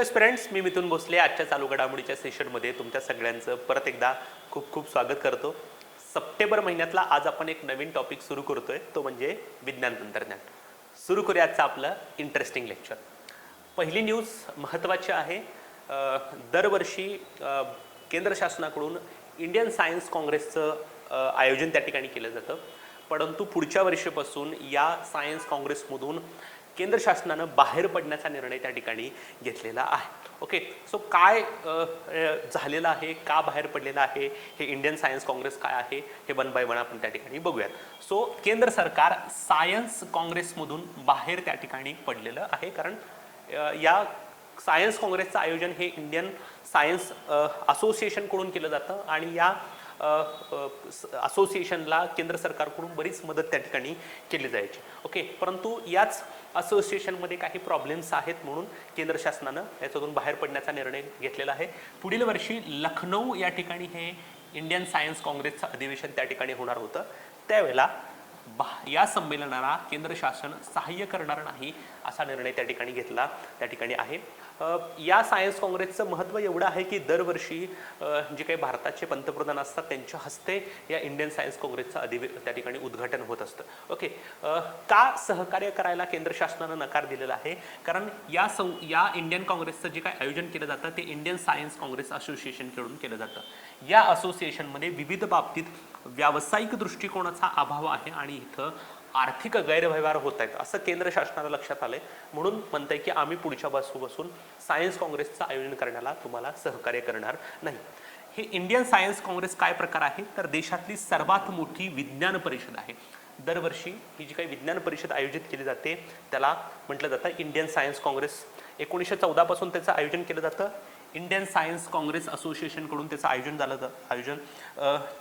Hello students, मी मिथुन भोसले आजच्या चालू घडामोडीच्या सेशनमध्ये तुमच्या सगळ्यांचं परत एकदा खूप खूप स्वागत करतो. सप्टेंबर महिन्यातला आज आपण एक नवीन टॉपिक सुरू करतोय, तो म्हणजे विज्ञान तंत्रज्ञान. सुरू करूया आजचं आपलं इंटरेस्टिंग लेक्चर. पहिली न्यूज महत्त्वाची आहे. दरवर्षी केंद्र शासनाकडून इंडियन सायन्स काँग्रेसचं आयोजन त्या ठिकाणी केलं जातं, परंतु पुढच्या वर्षीपासून या सायन्स काँग्रेसमधून केंद्र शासनानं बाहेर पडण्याचा निर्णय त्या ठिकाणी घेतलेला आहे. ओके, सो काय झालेलं आहे, का बाहेर पडलेलं आहे, हे इंडियन सायन्स काँग्रेस काय आहे हे वन बाय वन आपण त्या ठिकाणी बघूयात. सो केंद्र सरकार सायन्स काँग्रेसमधून बाहेर त्या ठिकाणी पडलेलं आहे, कारण या सायन्स काँग्रेसचं आयोजन हे इंडियन सायन्स असोसिएशनकडून केलं जातं आणि या असोसिएशनला केंद्र सरकारकडून बरीच मदत त्या ठिकाणी केली जायची. ओके, परंतु याच असोसिएशनमध्ये काही प्रॉब्लेम्स आहेत, म्हणून केंद्र शासनानं याच्यातून बाहेर पडण्याचा निर्णय घेतलेला आहे. पुढील वर्षी लखनौ या ठिकाणी हे इंडियन सायन्स काँग्रेसचं अधिवेशन त्या ठिकाणी होणार होतं. त्यावेळेला या संमेलनाला केंद्र शासन सहाय्य करणार नाही असा निर्णय त्या ठिकाणी घेतला त्या ठिकाणी आहे. या सायन्स काँग्रेसचं महत्त्व एवढं आहे की दरवर्षी जे काही भारताचे पंतप्रधान असतात त्यांच्या हस्ते या इंडियन सायन्स काँग्रेसचं त्या ठिकाणी उद्घाटन होत असतं. ओके, का सहकार्य करायला केंद्र शासनानं नकार दिलेला आहे? कारण या इंडियन काँग्रेसचं जे काही आयोजन केलं जातं ते इंडियन सायन्स काँग्रेस असोसिएशनकडून केलं जातं. या असोसिएशनमध्ये विविध बाबतीत व्यावसायिक दृष्टिकोनाचा अभाव आहे आणि इथं आर्थिक गैरव्यवहार होत आहेत असं केंद्र शासनाला लक्षात आलंय, म्हणून म्हणतंय की आम्ही पुढच्या वर्षापासून सायन्स काँग्रेसचं आयोजन करण्याला तुम्हाला सहकार्य करणार नाही. हे इंडियन सायन्स काँग्रेस काय प्रकार आहे, तर देशातली सर्वात मोठी विज्ञान परिषद आहे. दरवर्षी ही जी काही विज्ञान परिषद आयोजित केली जाते त्याला म्हटलं जातं इंडियन सायन्स काँग्रेस. 1914 पासून त्याचं आयोजन केलं जातं. इंडियन सायन्स काँग्रेस असोसिएशनकडून त्याचं आयोजन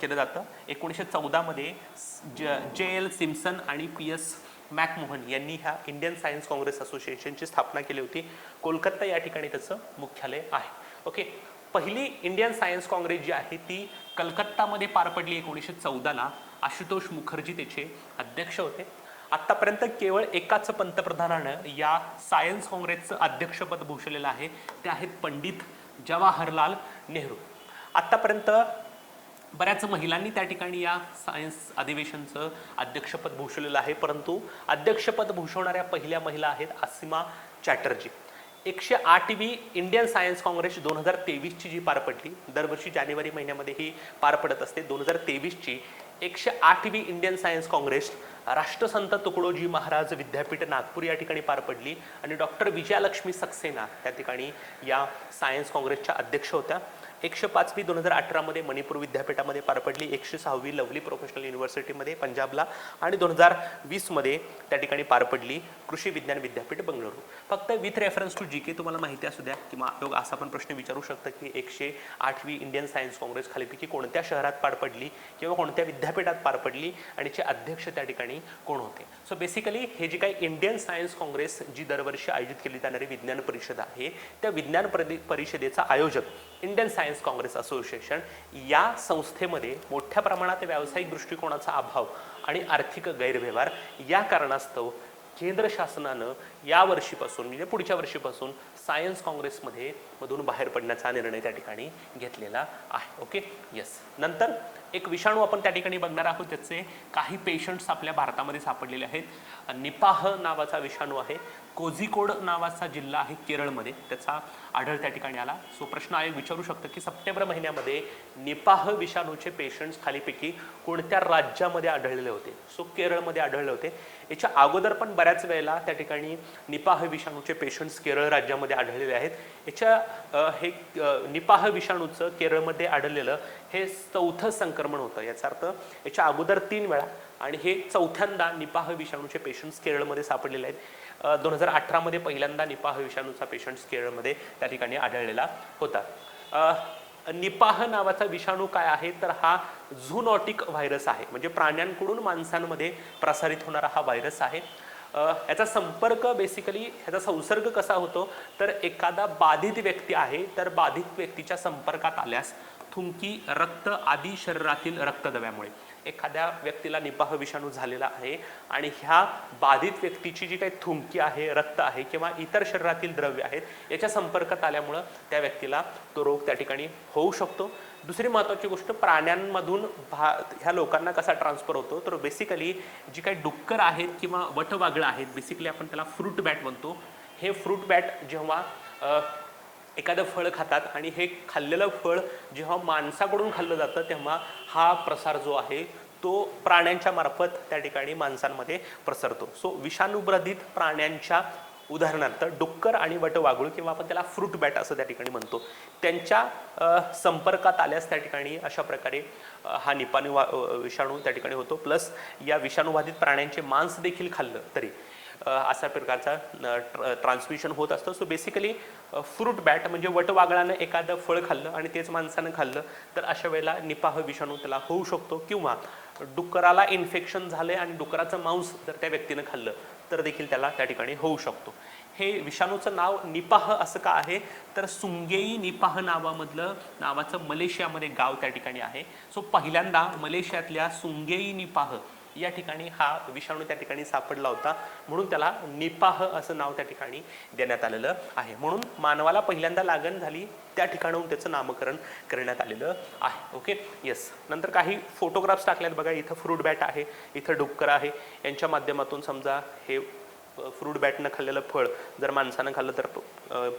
केलं जातं. 1914 मध्ये JL सिम्पसन आणि PS मॅकमोहन यांनी ह्या इंडियन सायन्स काँग्रेस असोसिएशनची स्थापना केली होती. कोलकाता या ठिकाणी त्याचं मुख्यालय आहे. ओके, पहिली इंडियन सायन्स काँग्रेस जी आहे ती कलकत्तामध्ये पार पडली 1914ला. आशुतोष मुखर्जी त्याचे अध्यक्ष होते. आत्तापर्यंत केवळ एकाच पंतप्रधानानं या सायन्स काँग्रेसचं अध्यक्षपद भूषवलेलं आहे, ते आहेत पंडित जवाहरलाल नेहरू. आत्तापर्यंत बऱ्याच महिलांनी त्या ठिकाणी या सायन्स अधिवेशनचं अध्यक्षपद भूषवलेलं आहे, परंतु अध्यक्षपद भूषवणाऱ्या पहिल्या महिला आहेत असीमा चॅटर्जी. 108वी इंडियन सायन्स काँग्रेस 2023ची जी पार पडली, दरवर्षी जानेवारी महिन्यामध्ये ही पार पडत असते. 2023ची 108वी इंडियन सायन्स काँग्रेस राष्ट्रसंत तुकडोजी महाराज विद्यापीठ नागपूर या ठिकाणी पार पडली आणि डॉक्टर विजयालक्ष्मी सक्सेना त्या ठिकाणी या सायन्स काँग्रेसच्या अध्यक्ष होत्या. 105वी 2018मध्ये मणिपूर विद्यापीठामध्ये पार पडली. 106वी लवली प्रोफेशनल युनिव्हर्सिटीमध्ये पंजाबला आणि 2020मध्ये त्या ठिकाणी पार पडली कृषी विज्ञान विद्यापीठ बंगळुरू. फक्त विथ रेफरन्स टू GK तुम्हाला माहिती असू द्या किंवा लोक असा पण प्रश्न विचारू शकतात की 108वी इंडियन सायन्स काँग्रेस खालीपैकी कोणत्या शहरात पार पडली किंवा कोणत्या विद्यापीठात पार पडली आणि चे अध्यक्ष त्या ठिकाणी कोण होते. सो बेसिकली हे जे काही इंडियन सायन्स काँग्रेस जी दरवर्षी आयोजित केली जाणारी विज्ञान परिषद आहे, त्या विज्ञान परिषदेचा आयोजक इंडियन सायन्स काँग्रेस असोसिएशन या संस्थेमध्ये मोठ्या प्रमाणात व्यावसायिक दृष्टिकोनाचा अभाव आणि आर्थिक गैरव्यवहार या कारणास्तव केंद्र शासनानं या वर्षीपासून म्हणजे पुढच्या वर्षीपासून सायन्स काँग्रेसमधून बाहेर पडण्याचा निर्णय त्या ठिकाणी घेतलेला आहे. Okay, yes. नंतर एक विषाणू आपण त्या ठिकाणी बघणार आहोत, त्याचे काही पेशंट्स आपल्या भारतामध्ये सापडलेले आहेत. निपाह नावाचा विषाणू आहे. कोझिकोड नावाचा जिल्हा आहे केरळमध्ये, त्याचा आढळ त्या ठिकाणी आला. सो प्रश्न आयोग विचारू शकतो की सप्टेंबर महिन्यामध्ये निपाह विषाणूचे पेशंट्स खालीपैकी कोणत्या राज्यामध्ये आढळलेले होते? सो केरळमध्ये आढळले होते. याच्या अगोदर पण बऱ्याच वेळेला त्या ठिकाणी निपाह विषाणूचे पेशंट्स केरळ राज्यामध्ये आढळलेले आहेत. हे निपाह विषाणूचं केरळमध्ये आढळलेलं हे चौथं संक्रमण होतं. याचा अर्थ याच्या अगोदर 3 वेळा आणि हे चौथ्यांदा निपाह विषाणूचे पेशंट्स केरळमध्ये सापडलेले आहेत. 2018मध्ये पहिल्यांदा निपाह विषाणूचा पेशंट्स केरळमध्ये त्या ठिकाणी आढळलेला होता. निपाह नावाचा विषाणू काय आहे, तर हा झूनॉटिक व्हायरस आहे, म्हणजे प्राण्यांकडून माणसांमध्ये प्रसारित होणारा हा व्हायरस आहे. याचा संपर्क बेसिकली ह्याचा संसर्ग कसा होतो, तर एखादा बाधित व्यक्ती आहे तर बाधित व्यक्तीच्या संपर्कात आल्यास थुंकी, रक्त आदी शरीरातील रक्तद्रव्यामुळे एखाद्या व्यक्तीला निपाह विषाणू झालेला आहे आणि ह्या बाधित व्यक्तीची जी काही थुंकी आहे, रक्त आहे किंवा इतर शरीरातील द्रव्य आहेत याच्या संपर्कात आल्यामुळं त्या व्यक्तीला तो रोग त्या ठिकाणी होऊ शकतो. दुसरी महत्त्वाची गोष्ट, प्राण्यांमधून ह्या लोकांना कसा ट्रान्सफर होतो, तर बेसिकली जी काही डुक्कर आहेत किंवा वटवागळं आहेत, बेसिकली आपण त्याला फ्रूट बॅट म्हणतो. हे फ्रूट बॅट जेव्हा एखादं फळ खातात आणि हे खाल्लेलं फळ जेव्हा माणसाकडून खाल्लं जातं तेव्हा हा प्रसार जो आहे तो प्राण्यांच्या मार्फत त्या ठिकाणी माणसांमध्ये प्रसरतो. सो विषाणूबाधित प्राण्यांच्या, उदाहरणार्थ डुक्कर आणि वटवाघूळ किंवा आपण त्याला फ्रूट बॅट असं त्या ठिकाणी म्हणतो, त्यांच्या संपर्कात आल्यास त्या ठिकाणी अशा प्रकारे हा विषाणू त्या ठिकाणी होतो. प्लस या विषाणूबाधित प्राण्यांचे मांस देखील खाल्लं तरी अशा प्रकारचा ट्रान्समिशन होत असतं. सो बेसिकली फ्रूट बॅट म्हणजे वटवागळानं एखादं फळ खाल्लं आणि तेच माणसानं खाल्लं तर अशा वेळेला निपाह विषाणू त्याला होऊ शकतो. किंवा डुकराला इन्फेक्शन झाले आणि डुकराचं मांस जर त्या व्यक्तीनं खाल्लं तर देखील त्याला त्या ठिकाणी होऊ शकतो. हे विषाणूचं नाव निपाह असं का आहे, तर सुंगेई निपाह नावाचं मलेशियामध्ये गाव त्या ठिकाणी आहे. सो पहिल्यांदा मलेशियातल्या सुंगेई निपाह या ठिकाणी हा विषाणू त्या ठिकाणी सापडला होता, म्हणून त्याला निपाह असं नाव त्या ठिकाणी देण्यात आलेलं आहे. म्हणून मानवाला पहिल्यांदा लागण झाली त्या ठिकाणाहून त्याचं नामकरण करण्यात आलेलं आहे. Okay, yes. नंतर काही फोटोग्राफ्स टाकल्यात बघा. इथं फ्रूट बॅट आहे, इथं डुक्कर आहे. यांच्या माध्यमातून समजा हे फ्रूट बॅटनं खाल्लेलं फळ जर माणसानं खाल्लं तर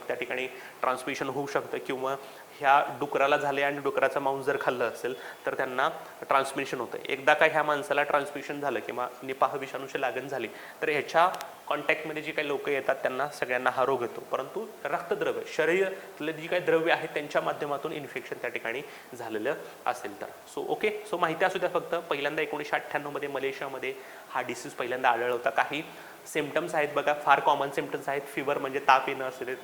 त्या ठिकाणी ट्रान्समिशन होऊ शकतं. किंवा ह्या डुकराला झाले आणि डुकराचं मांस जर खाल्लं असेल तर त्यांना ट्रान्समिशन होतं. एकदा का ह्या माणसाला ट्रान्समिशन झालं किंवा निपाह विषाणूची लागण झाली तर ह्याच्या कॉन्टॅक्टमध्ये जी काही लोक येतात त्यांना सगळ्यांना हा रोग येतो. परंतु रक्तद्रव्य, शरीरातले जी काही द्रव्य आहेत त्यांच्या माध्यमातून इन्फेक्शन त्या ठिकाणी झालेलं असेल तर. सो ओके, सो माहिती असू द्या फक्त पहिल्यांदा 1998 मध्ये मलेशियामध्ये हा डिसीज पहिल्यांदा आढळला होता. काही सिम्पटम्स आहेत बघा, फार कॉमन सिम्पटम्स आहेत. फिवर म्हणजे ताप येणं असू देत,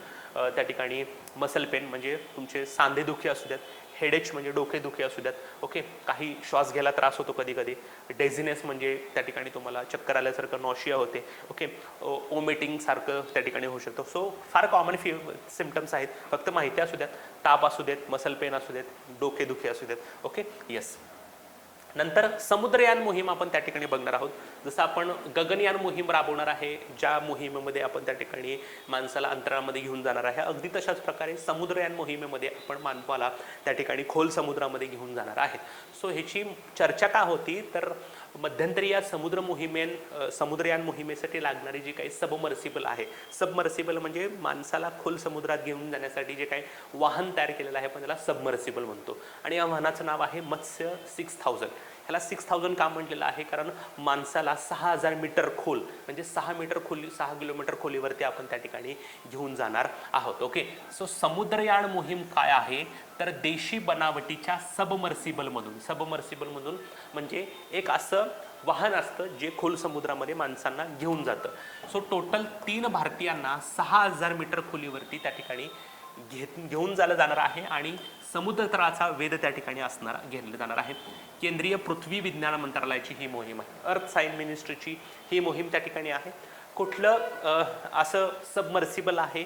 त्या ठिकाणी मसल पेन म्हणजे तुमचे सांधेदुखी असू द्यात, हेडेच म्हणजे डोकेदुखी असू द्यात. ओके, काही श्वास घ्यायला त्रास होतो कधी कधी, डेझिनेस म्हणजे त्या ठिकाणी तुम्हाला चक्कर आल्यासारखं, नॉशिया होते. ओके, ओमिटिंग सारखं त्या ठिकाणी होऊ शकतो. सो फार कॉमन सिम्पटम्स आहेत, फक्त माहिती असू द्यात. ताप असू देत, मसल पेन असू देत, डोकेदुखी असू देत. Okay, yes. नंतर समुद्रयान मोहीम आपण त्या ठिकाणी बघणार आहोत. जसं आपण गगनयान मोहीम राबवणार आहे, ज्या मोहिमेमध्ये आपण त्या ठिकाणी माणसाला अंतराळामध्ये घेऊन जाणार आहे, अगदी तशाच प्रकारे समुद्रयान मोहिमेमध्ये आपण मानवाला त्या ठिकाणी खोल समुद्रामध्ये घेऊन जाणार आहे. सो ह्याची चर्चा का होती, तर मध्यंतरी या समुद्रयान मोहिमेसाठी लागणारी जी काही सबमर्सिबल आहे, सबमर्सिबल म्हणजे माणसाला खोल समुद्रात घेऊन जाण्यासाठी जे काही वाहन तयार केलेलं आहे आपण त्याला सबमर्सिबल म्हणतो. आणि या वाहनाचं नाव आहे मत्स्य 6000. ह्याला 6000 का म्हटलेलं आहे, कारण माणसाला 6000 मीटर खोल म्हणजे 6 मीटर खोली, 6 किलोमीटर खोलीवरती आपण त्या ठिकाणी घेऊन जाणार आहोत. ओके, सो समुद्रयान मोहीम काय आहे, तर देशी बनावटीच्या सबमर्सिबलमधून म्हणजे एक असं वाहन असतं जे खोल समुद्रामध्ये माणसांना घेऊन जातं. सो टोटल 3 भारतीयांना 6000 मीटर खोलीवरती त्या ठिकाणी घेऊन जाणार आहे आणि समुद्रतळाचा वेध त्या ठिकाणी घेतला जाणार आहे. केंद्रीय पृथ्वी विज्ञान मंत्रालयाची ही मोहीम आहे, अर्थ सायन्स मिनिस्ट्रीची ही मोहीम त्या ठिकाणी आहे. कुठलं असं सबमर्सिबल आहे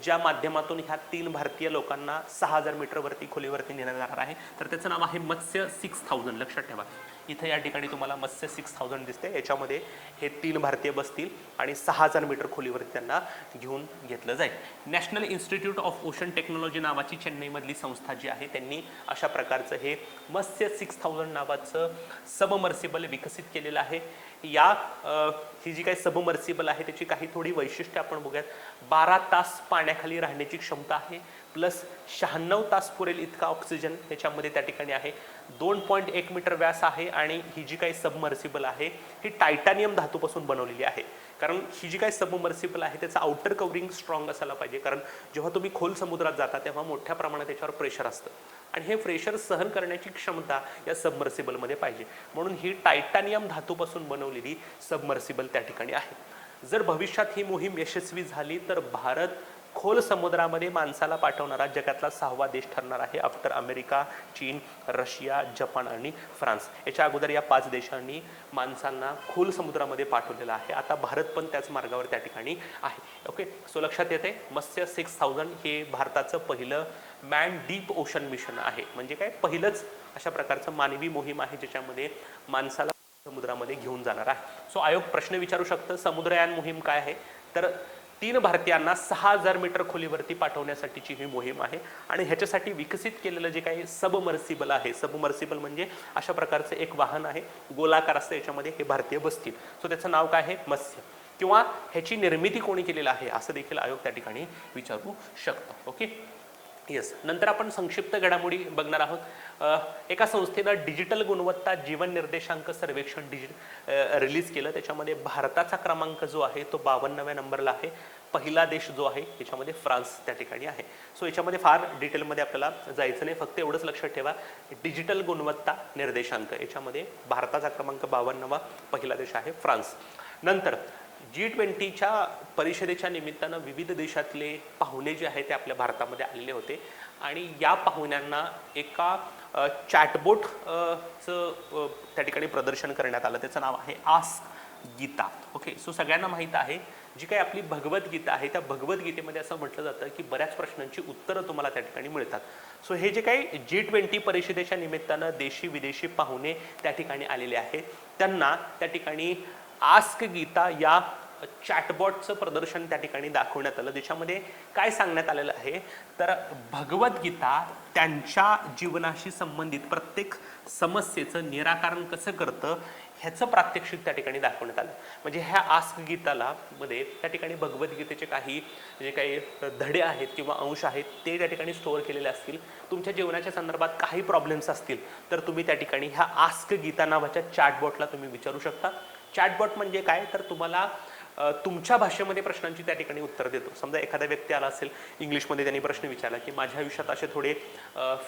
ज्या माध्यमातून ह्या 3 भारतीय लोकांना 6000 मीटरवरती खोलीवरती नेण्यात जाणार आहे, तर त्याचं नाव आहे मत्स्य 6000. लक्षात ठेवा, इथं या ठिकाणी तुम्हाला मत्स्य 6000 दिसते. याच्यामध्ये हे 3 भारतीय बसतील आणि 6000 मीटर खोलीवरती त्यांना घेऊन घेतलं जाईल. National institute of ocean technology नावाची चेन्नईमधली संस्था जी आहे त्यांनी अशा प्रकारचं हे मत्स्य 6000 नावाचं सबमर्सिबल विकसित केलेलं आहे. ही जी काही सबमर्सिबल आहे त्याची काही थोडी वैशिष्ट्ये आपण बघूयात. 12 तास पाण्याखाली राहण्याची क्षमता आहे, प्लस 96 तास पुरेल इतका ऑक्सिजन त्याच्यामध्ये त्या ठिकाणी आहे. 2.1 मीटर व्यास आहे आणि ही जी काही सबमर्सिबल आहे ही टायटॅनियम धातूपासून बनवलेली आहे. कारण ही जी काही सबमर्सिबल आहे त्याचं आउटर कव्हरिंग स्ट्रॉंग असायला पाहिजे, कारण जेव्हा तुम्ही खोल समुद्रात जाता तेव्हा मोठ्या प्रमाणात त्याच्यावर प्रेशर असतं आणि हे प्रेशर सहन करण्याची क्षमता या सबमर्सिबलमध्ये पाहिजे. म्हणून ही टायटॅनियम धातूपासून बनवलेली सबमर्सिबल त्या ठिकाणी आहे. जर भविष्यात ही मोहीम यशस्वी झाली तर भारत खोल समुद्रामध्ये माणसाला पाठवणारा जगातला 6वा देश ठरणार आहे आफ्टर अमेरिका, चीन, रशिया, जपान आणि फ्रान्स. याच्या अगोदर या 5 देशांनी माणसांना खोल समुद्रामध्ये पाठवलेलं आहे. आता भारत पण त्याच मार्गावर त्या ठिकाणी आहे. ओके, सो लक्षात येते मत्स्य 6000 हे भारताचं पहिलं मॅन डीप ओशन मिशन आहे. म्हणजे काय, पहिलंच अशा प्रकारचं मानवी मोहीम आहे ज्याच्यामध्ये माणसाला समुद्रामध्ये घेऊन जाणार आहे. सो आयोग प्रश्न विचारू शकतं, समुद्रयान मोहीम काय आहे, तर 3 भारतीयांना 6000 मीटर खोलीवरती पाठवण्यासाठीची ही मोहीम आहे. आणि ह्याच्यासाठी विकसित केलेलं जे काही सबमर्सिबल आहे, सबमर्सिबल म्हणजे अशा प्रकारचं एक वाहन आहे, गोलाकार असतं, याच्यामध्ये हे भारतीय बसतील. सो त्याचं नाव काय आहे, मत्स्य. किंवा ह्याची निर्मिती कोणी केलेलं आहे असं देखील आयोग त्या ठिकाणी विचारू शकतो. Okay, yes. नंतर आपण संक्षिप्त घडामोडी बघणार आहोत. एका संस्थेनं डिजिटल गुणवत्ता जीवन निर्देशांक सर्वेक्षण रिलीज केलं. त्याच्यामध्ये भारताचा क्रमांक जो आहे तो 52व्या नंबरला आहे. पहिला देश जो आहे त्याच्यामध्ये फ्रान्स त्या ठिकाणी आहे. सो याच्यामध्ये फार डिटेलमध्ये आपल्याला जायचं नाही, फक्त एवढंच लक्षात ठेवा, डिजिटल गुणवत्ता निर्देशांक याच्यामध्ये भारताचा क्रमांक 52वा, पहिला देश आहे फ्रान्स. नंतर G20च्या परिषदेच्या निमित्तानं विविध देशातले पाहुणे जे आहेत ते आपल्या भारतामध्ये आलेले होते. आणि या पाहुण्यांना एका चॅटबोटचं त्या ठिकाणी प्रदर्शन करण्यात आलं. त्याचं नाव आहे आस्क गीता. ओके, सो सगळ्यांना माहीत आहे जी काही आपली भगवद्गीता आहे त्या भगवद्गीतेमध्ये असं म्हटलं जातं की बऱ्याच प्रश्नांची उत्तरं तुम्हाला त्या ठिकाणी मिळतात. सो हे जे काही G20 परिषदेच्या निमित्तानं देशी विदेशी पाहुणे त्या ठिकाणी आलेले आहेत त्यांना त्या ठिकाणी आस्क गीता या चॅटबॉटचं प्रदर्शन त्या ठिकाणी दाखवण्यात आलं. ज्याच्यामध्ये काय सांगण्यात आलेलं आहे, तर भगवद्गीता त्यांच्या जीवनाशी संबंधित प्रत्येक समस्येचं निराकरण कसं करतं ह्याचं प्रात्यक्षिक त्या ठिकाणी दाखवण्यात आलं. म्हणजे ह्या आस्क गीताला मध्ये त्या ठिकाणी भगवद्गीतेचे काही जे काही धडे आहेत किंवा अंश आहेत ते त्या ठिकाणी स्टोअर केलेले असतील. तुमच्या जीवनाच्या संदर्भात काही प्रॉब्लेम्स असतील तर तुम्ही त्या ठिकाणी ह्या आस्क गीता नावाच्या चॅटबॉटला तुम्ही विचारू शकता. चॅटबॉट म्हणजे काय, तर तुम्हाला तुमच्या भाषेमध्ये प्रश्नांची त्या ठिकाणी उत्तर देतो. समजा एखादा व्यक्ती आला असेल, इंग्लिशमध्ये त्यांनी प्रश्न विचारला की माझ्या आयुष्यात असे थोडे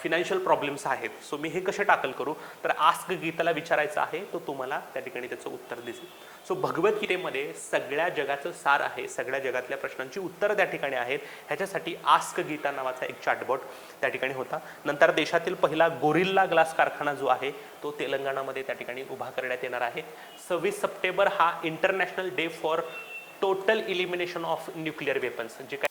फिनान्शियल प्रॉब्लेम्स आहेत, सो मी हे कसे टॅकल करू, तर आस्क गीताला विचारायचं आहे, तो तुम्हाला त्या ठिकाणी त्याचं उत्तर दिसेल. सो भगवद्गीतेमध्ये सगळ्या जगाचं सार आहे, सगळ्या जगातल्या प्रश्नांची उत्तरं त्या ठिकाणी आहेत. ह्याच्यासाठी आस्क गीता नावाचा एक चॅटबॉट त्या ठिकाणी होता. नंतर देशातील पहिला गोरिल्ला ग्लास कारखाना जो आहे तो तेलंगणामध्ये त्या ठिकाणी उभा करण्यात येणार आहे. 26 सप्टेंबर हा international day for total elimination of nuclear weapons, जे काही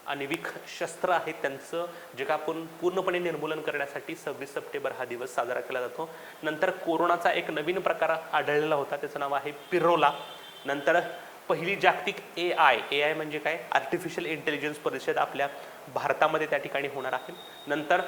आण्विक शस्त्र आहेत त्यांचं जगातून पूर्णपणे निर्मूलन करण्यासाठी 26 सप्टेंबर हा दिवस साजरा केला जातो. नंतर कोरोनाचा एक नवीन प्रकार आढळलेला होता, त्याचं नाव आहे पिरोला. नंतर पहिली जागतिक AI म्हणजे काय, आर्टिफिशियल इंटेलिजन्स परिषद आपल्या भारतामध्ये त्या ठिकाणी होणार आहे. नंतर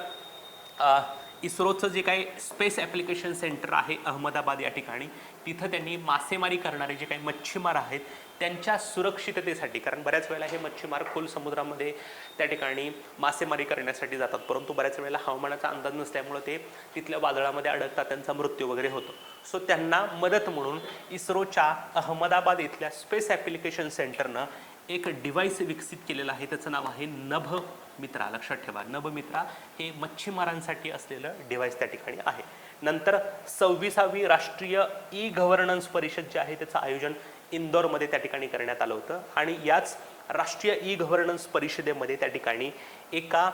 इस्रोचं जे काही स्पेस ॲप्लिकेशन सेंटर आहे अहमदाबाद या ठिकाणी, तिथं त्यांनी मासेमारी करणारे जे काही मच्छीमार आहेत त्यांच्या सुरक्षिततेसाठी, कारण बऱ्याच वेळेला हे मच्छीमार खोल समुद्रामध्ये त्या ठिकाणी मासेमारी करण्यासाठी जातात, परंतु बऱ्याच वेळेला हवामानाचा अंदाज नसल्यामुळे ते तिथल्या वादळामध्ये अडकतात, त्यांचा मृत्यू वगैरे होतो. सो त्यांना मदत म्हणून इस्रोच्या अहमदाबाद इथल्या स्पेस ॲप्लिकेशन सेंटरनं एक डिव्हाइस विकसित केलेलं आहे, त्याचं नाव आहे नभमित्रा. लक्षात ठेवा, नभमित्रा हे मच्छीमारांसाठी असलेलं डिव्हाइस त्या ठिकाणी आहे. नंतर 26वी राष्ट्रीय ई-गव्हर्नन्स परिषद जे आहे त्याचं आयोजन इंदोरमध्ये त्या ठिकाणी करण्यात आलं होतं. आणि याच राष्ट्रीय ई-गव्हर्नन्स परिषदेमध्ये त्या ठिकाणी एका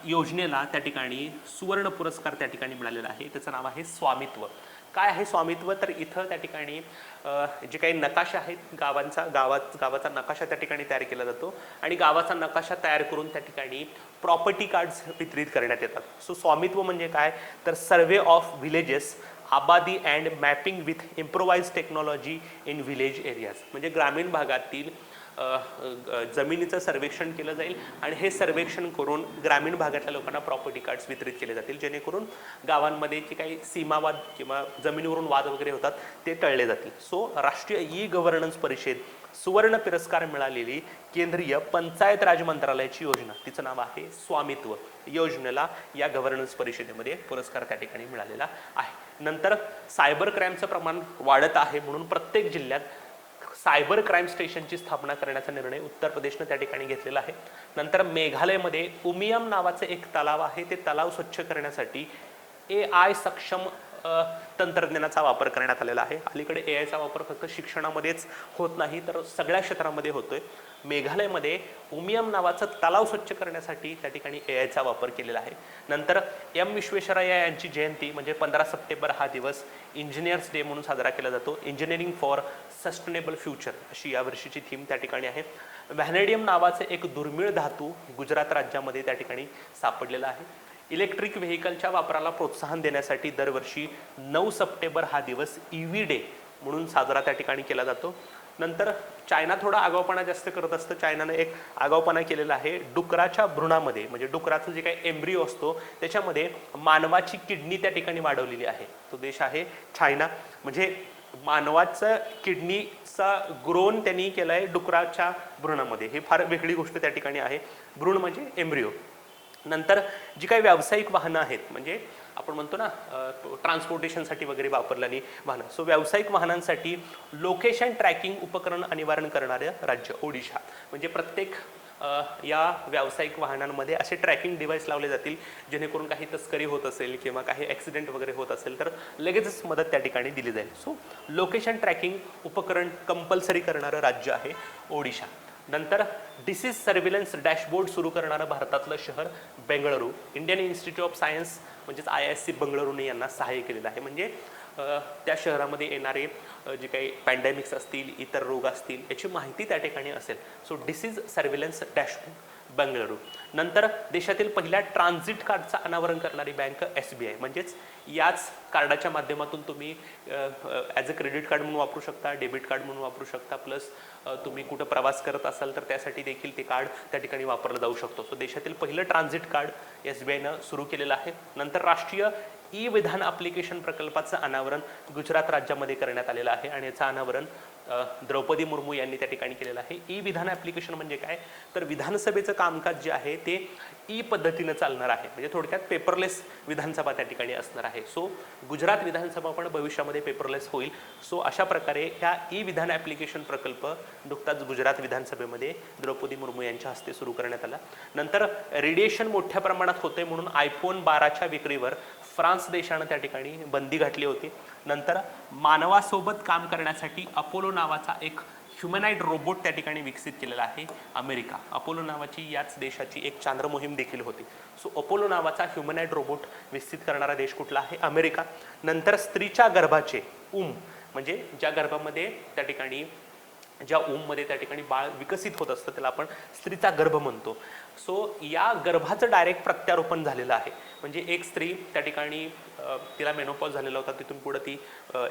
योजनेला त्या ठिकाणी सुवर्ण पुरस्कार त्या ठिकाणी मिळालेला आहे, त्याचं नाव आहे स्वामित्व. काय आहे स्वामित्व, तर इथं त्या ठिकाणी जे काही नकाशा आहेत गावाचा नकाशा त्या ठिकाणी तयार केला जातो आणि गावाचा नकाशा तयार करून त्या ठिकाणी प्रॉपर्टी कार्ड्स वितरित करण्यात येतात. सो स्वामित्व म्हणजे काय, तर सर्वे ऑफ विलेजेस, आबादी and mapping with improvise technology in village areas. म्हणजे ग्रामीण भागातील जमिनीचं सर्वेक्षण केलं जाईल आणि हे सर्वेक्षण करून ग्रामीण भागातल्या लोकांना प्रॉपर्टी कार्ड्स वितरित केले जातील, जेणेकरून गावांमध्ये जे काही सीमावाद किंवा जमिनीवरून वाद वगैरे होतात ते टळले जातील. सो राष्ट्रीय ई-गव्हर्नन्स परिषद सुवर्ण पुरस्कार मिळालेली केंद्रीय पंचायत राज मंत्रालयाची योजना, तिचं नाव आहे स्वामित्व. योजनेला या गव्हर्नन्स परिषदेमध्ये पुरस्कार त्या ठिकाणी मिळालेला आहे. नंतर सायबर क्राईमचं प्रमाण वाढत आहे म्हणून प्रत्येक जिल्ह्यात सायबर क्राईम स्टेशनची स्थापना करण्याचा निर्णय उत्तर प्रदेशनं त्या ठिकाणी घेतलेला आहे. नंतर मेघालयमध्ये उमियम नावाचं एक तलाव आहे, ते तलाव स्वच्छ करण्यासाठी AI सक्षम तंत्रज्ञानाचा वापर करण्यात आलेला आहे. अलीकडे AIचा वापर फक्त शिक्षणामध्येच होत नाही तर सगळ्या क्षेत्रामध्ये होतोय. मेघालयमध्ये उमियम नावाचा तलाव स्वच्छ करण्यासाठी त्या ठिकाणी AIचा वापर केलेला आहे. नंतर विश्वेश्वरय्या यांची जयंती म्हणजे 15 सप्टेंबर हा दिवस इंजिनियर्स डे म्हणून साजरा केला जातो. इंजिनिअरिंग फॉर सस्टेनेबल फ्युचर अशी यावर्षीची थीम त्या ठिकाणी आहे. व्हॅनेडियम नावाचे एक दुर्मिळ धातू गुजरात राज्यामध्ये त्या ठिकाणी सापडलेला आहे. इलेक्ट्रिक व्हेकलच्या वापराला प्रोत्साहन देण्यासाठी दरवर्षी 9 सप्टेंबर हा दिवस EV डे म्हणून साजरा त्या ठिकाणी केला जातो. नंतर चायना थोडा आगाऊपणा जास्त करत असतं. चायनाने एक आगाऊपणा केलेला आहे. डुकराच्या भ्रूणामध्ये म्हणजे डुकराचं जे काही एम्ब्रिओ असतो त्याच्यामध्ये मानवाची किडनी त्या ठिकाणी वाढवलेली आहे. तो देश आहे चायना. म्हणजे मानवाचा किडनीचा ग्रोन त्यांनी केलाय डुकराच्या भ्रूणामध्ये. ही फार वेगळी गोष्ट त्या ठिकाणी आहे. भ्रूण म्हणजे एम्ब्रिओ. नंतर जी काही व्यावसायिक वाहनं आहेत म्हणजे आपण म्हणतो ना ट्रान्सपोर्टेशनसाठी वगैरे वापरलेली वाहनं. सो व्यावसायिक वाहनांसाठी लोकेशन ट्रॅकिंग उपकरण अनिवार्य करणारे राज्य ओडिशा. म्हणजे प्रत्येक या व्यावसायिक वाहनांमध्ये असे ट्रॅकिंग डिव्हाइस लावले जातील जेणेकरून काही तस्करी होत असेल किंवा काही ॲक्सिडेंट वगैरे होत असेल तर लगेचच मदत त्या ठिकाणी दिली जाईल. सो लोकेशन ट्रॅकिंग उपकरण कंपल्सरी करणारं राज्य आहे ओडिशा. नंतर डिसीज सर्व्हिलन्स डॅशबोर्ड सुरू करणारं भारतातलं शहर Bengaluru. Indian institute of science म्हणजेच IISc बेंगळुरूने यांना सहाय्य केलेलं आहे. म्हणजे त्या शहरामध्ये येणारे जे काही पॅन्डेमिक्स असतील इतर रोग असतील याची माहिती त्या ठिकाणी असेल. So disease surveillance dashboard Bengaluru. नंतर देशातील पहिल्या ट्रान्झिट कार्डचं अनावरण करणारी बँक SBI. म्हणजेच याच कार्डाच्या माध्यमातून तुम्ही ॲज अ क्रेडिट कार्ड म्हणून वापरू शकता, डेबिट कार्ड म्हणून वापरू शकता, प्लस तुम्ही कुठं प्रवास करत असाल तर त्यासाठी देखील ते कार्ड त्या ठिकाणी वापरलं जाऊ शकतो. सो देशातील पहिलं ट्रान्झिट कार्ड SBIनं सुरू केलेलं आहे. नंतर राष्ट्रीय विधान ॲप्लिकेशन प्रकल्पाचं अनावरण गुजरात राज्यामध्ये करण्यात आलेलं आहे आणि याचं अनावरण द्रौपदी मुर्मू यांनी त्या ठिकाणी केलेलं आहे. विधान ॲप्लिकेशन म्हणजे काय तर विधानसभेचं कामकाज जे आहे ते पद्धतीनं चालणार आहे. म्हणजे थोडक्यात पेपरलेस विधानसभा त्या ठिकाणी असणार आहे. सो गुजरात विधानसभा पण भविष्यामध्ये पेपरलेस होईल. सो अशा प्रकारे ह्या विधान ॲप्लिकेशन प्रकल्प नुकताच गुजरात विधानसभेमध्ये द्रौपदी मुर्मू यांच्या हस्ते सुरू करण्यात आला. नंतर रेडिएशन मोठ्या प्रमाणात होते म्हणून iPhone 12च्या विक्रीवर फ्रान्स देशानं त्या ठिकाणी बंदी घातली होती. नंतर मानवासोबत काम करण्यासाठी अपोलो नावाचा एक ह्युमनाइड रोबोट त्या ठिकाणी विकसित केलेला आहे अमेरिका. अपोलो नावाची याच देशाची एक चांद्र मोहीम देखील होती. सो अपोलो नावाचा ह्युमनाइड रोबोट विकसित करणारा देश कुठला आहे अमेरिका. नंतर स्त्रीच्या गर्भाचे म्हणजे ज्या गर्भामध्ये त्या ठिकाणी ज्या मध्ये त्या ठिकाणी बाळ विकसित होत असतं त्याला आपण स्त्रीचा गर्भ म्हणतो. सो या गर्भाचं डायरेक्ट प्रत्यारोपण झालेलं आहे. म्हणजे एक स्त्री त्या ठिकाणी तिला मेनोपॉज झालेला होता, तिथून पुढे ती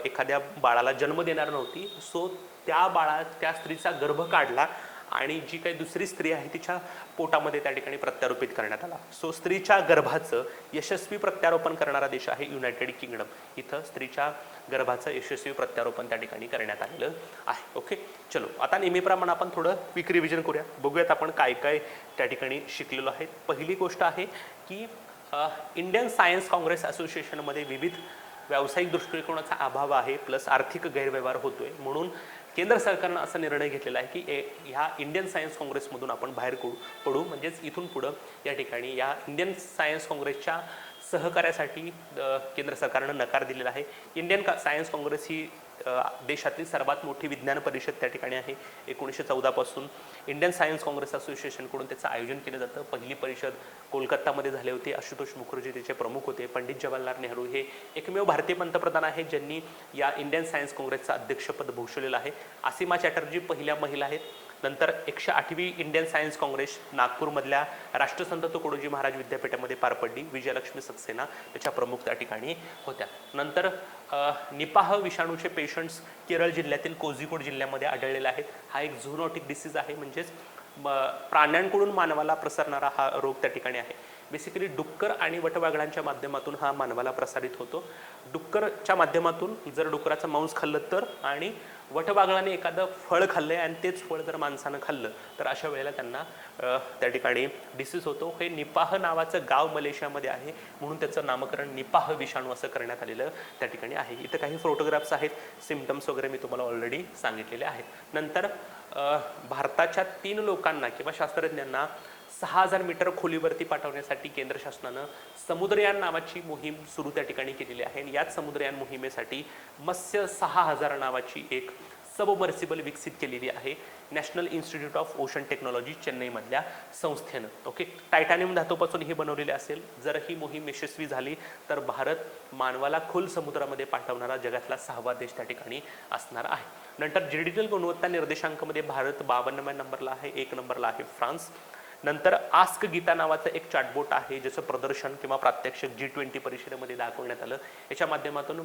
एखाद्या बाळाला जन्म देणार नव्हती. सो त्या स्त्रीचा गर्भ काढला आणि जी काही दुसरी स्त्री आहे तिच्या पोटामध्ये त्या ठिकाणी प्रत्यारोपित करण्यात आला. सो स्त्रीच्या गर्भाचं यशस्वी प्रत्यारोपण करणारा देश आहे युनायटेड किंगडम. इथं स्त्रीच्या गर्भाचं यशस्वी प्रत्यारोपण त्या ठिकाणी करण्यात आलेलं आहे. ओके, चलो आता नेहमीप्रमाणे आपण थोडं क्विक रिव्हिजन करूया. बघूयात आपण काय काय त्या ठिकाणी शिकलेलो आहे. पहिली गोष्ट आहे की इंडियन सायन्स काँग्रेस असोसिएशनमध्ये विविध व्यावसायिक दृष्टिकोनाचा अभाव आहे, प्लस आर्थिक गैरव्यवहार होतोय. म्हणून केंद्र सरकारनं असा निर्णय घेतलेला आहे की ह्या इंडियन सायन्स काँग्रेसमधून आपण बाहेर पडू. म्हणजेच इथून पुढं या ठिकाणी या इंडियन सायन्स काँग्रेसच्या सहकार्यासाठी केंद्र सरकारनं नकार दिलेला आहे. इंडियन सायन्स काँग्रेस ही देशातली सर्वात मोठी विज्ञान परिषद त्या ठिकाणी आहे. 1914 पासून इंडियन सायन्स काँग्रेस असोसिएशनकडून त्याचं आयोजन केलं जातं. पहिली परिषद कोलकातामध्ये झाली होती. आशुतोष मुखर्जी त्याचे प्रमुख होते. पंडित जवाहरलाल नेहरू हे एकमेव भारतीय पंतप्रधान आहेत ज्यांनी या इंडियन सायन्स काँग्रेसचं अध्यक्षपद भूषवलेलं आहे. असीमा चॅटर्जी पहिल्या महिला आहेत. नंतर 108वी इंडियन सायन्स काँग्रेस नागपूरमधल्या राष्ट्रसंत तुकडोजी महाराज विद्यापीठामध्ये पार पडली. विजयलक्ष्मी सक्सेना त्याच्या प्रमुख त्या ठिकाणी होत्या. नंतर निपाह विषाणूचे पेशंट्स केरळ जिल्ह्यातील कोझिकोड जिल्ह्यामध्ये आढळलेले आहेत. हा एक झूनोटिक डिसीज आहे, म्हणजेच प्राण्यांकडून मानवाला प्रसरणारा हा रोग त्या ठिकाणी आहे. बेसिकली डुक्कर आणि वटवाघळांच्या माध्यमातून हा मानवाला प्रसारित होतो. डुक्करच्या माध्यमातून जर डुकराचं मांस खाल्लं तर, आणि वटवाघळाने एखादं फळ खाल्लंय आणि तेच फळ जर माणसानं खाल्लं तर अशा वेळेला त्यांना त्या ठिकाणी डिसीज होतो. हे निपाह नावाचं गाव मलेशियामध्ये आहे म्हणून त्याचं नामकरण निपाह विषाणू असं करण्यात आलेलं त्या ठिकाणी आहे. इथं काही फोटोग्राफ्स आहेत, सिम्पटम्स वगैरे मी तुम्हाला ऑलरेडी सांगितलेले आहेत. नंतर भारताच्या 3 लोकांना किंवा शास्त्रज्ञांना 6,000 मीटर खोलीवरती पाठवण्यासाठी केंद्र शासनानं समुद्रयान नावाची मोहीम सुरू त्या ठिकाणी केलेली आहे आणि याच समुद्रयान मोहिमेसाठी मत्स्य 6,000 नावाची एक सबमर्सिबल विकसित केलेली आहे national institute of ocean technology चेन्नईमधल्या संस्थेनं. ओके, टायटॅनियम धातूपासून ही बनवलेली असेल. जर ही मोहीम यशस्वी झाली तर भारत मानवाला खोल समुद्रामध्ये पाठवणारा जगातला 6वा देश त्या ठिकाणी असणार आहे. नंतर डिजिटल गुणवत्ता निर्देशांकामध्ये भारत 52व्या नंबरला आहे, 1 नंबरला आहे फ्रान्स. नंतर आस्क गीता नावाचं एक चॅटबोट आहे ज्याचं प्रदर्शन किंवा प्रात्यक्षिक G20 परिषदेमध्ये दाखवण्यात आलं. याच्या माध्यमातून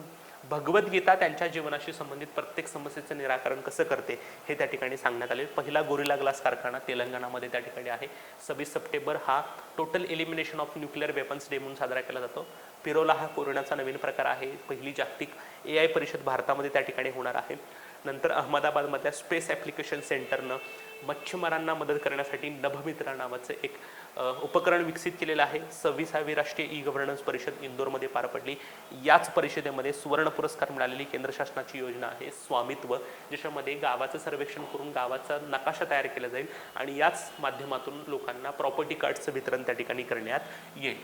भगवद्गीता त्यांच्या जीवनाशी संबंधित प्रत्येक समस्येचं निराकरण कसं करते हे त्या ठिकाणी सांगण्यात आले. पहिला गोरिल्ला ग्लास कारखाना तेलंगणामध्ये त्या ठिकाणी आहे. 26 सप्टेंबर हा total elimination of nuclear weapons day म्हणून साजरा केला जातो. पिरोला हा कोरोनाचा नवीन प्रकार आहे. पहिली जागतिक AI परिषद भारतामध्ये त्या ठिकाणी होणार आहे. नंतर अहमदाबादमधल्या स्पेस ॲप्लिकेशन सेंटरनं मच्छीमारांना मदत करण्यासाठी नभमित्रा नावाचं एक उपकरण विकसित केलेलं आहे. 26वी राष्ट्रीय ई गव्हर्नन्स परिषद इंदोरमध्ये पार पडली. याच परिषदेमध्ये सुवर्ण पुरस्कार मिळालेली केंद्र शासनाची योजना आहे स्वामित्व, ज्याच्यामध्ये गावाचं सर्वेक्षण करून गावाचा नकाशा तयार केला जाईल आणि याच माध्यमातून लोकांना प्रॉपर्टी कार्ड्सचं वितरण त्या ठिकाणी करण्यात येईल.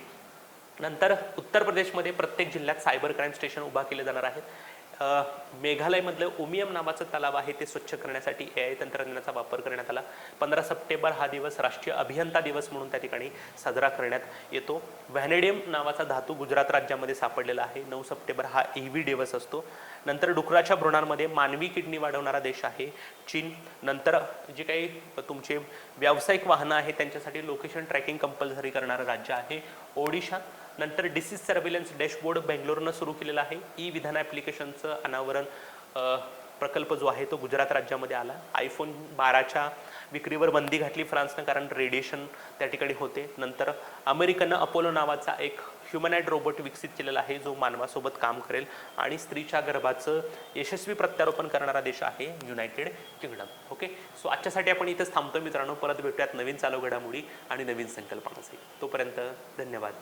नंतर उत्तर प्रदेशमध्ये प्रत्येक जिल्ह्यात सायबर क्राईम स्टेशन उभा केले जाणार आहेत. मेघालयमधलं उमियम नावाचं तलाव आहे ते स्वच्छ करण्यासाठी AI तंत्रज्ञानाचा वापर करण्यात आला. 15 सप्टेंबर हा दिवस राष्ट्रीय अभियंता दिवस म्हणून त्या ठिकाणी साजरा करण्यात येतो. व्हॅनेडियम नावाचा धातू गुजरात राज्यामध्ये सापडलेला आहे. 9 सप्टेंबर हा EV दिवस असतो. नंतर डुकराच्या भ्रूणांमध्ये मानवी किडनी वाढवणारा देश आहे चीन. नंतर जे काही तुमचे व्यावसायिक वाहनं आहेत त्यांच्यासाठी लोकेशन ट्रॅकिंग कंपल्सरी करणारं राज्य आहे ओडिशा. नंतर डिसीज सर्व्हिलन्स डॅशबोर्ड बेंगलोरनं सुरू केलेला आहे. ई विधान ॲप्लिकेशनचं अनावरण प्रकल्प जो आहे तो गुजरात राज्यामध्ये आला. iPhone 12च्या विक्रीवर बंदी घातली फ्रान्सनं, कारण रेडिएशन त्या ठिकाणी होते. नंतर अमेरिकनं अपोलो नावाचा एक ह्युमनॉइड रोबोट विकसित केलेला आहे जो मानवासोबत काम करेल आणि स्त्रीच्या गर्भाचं यशस्वी प्रत्यारोपण करणारा देश आहे युनायटेड किंगडम. ओके, सो आजच्यासाठी आपण इथंच थांबतो मित्रांनो. परत भेटूयात नवीन चालू घडामोडी आणि नवीन संकल्पनांसहित. तोपर्यंत धन्यवाद.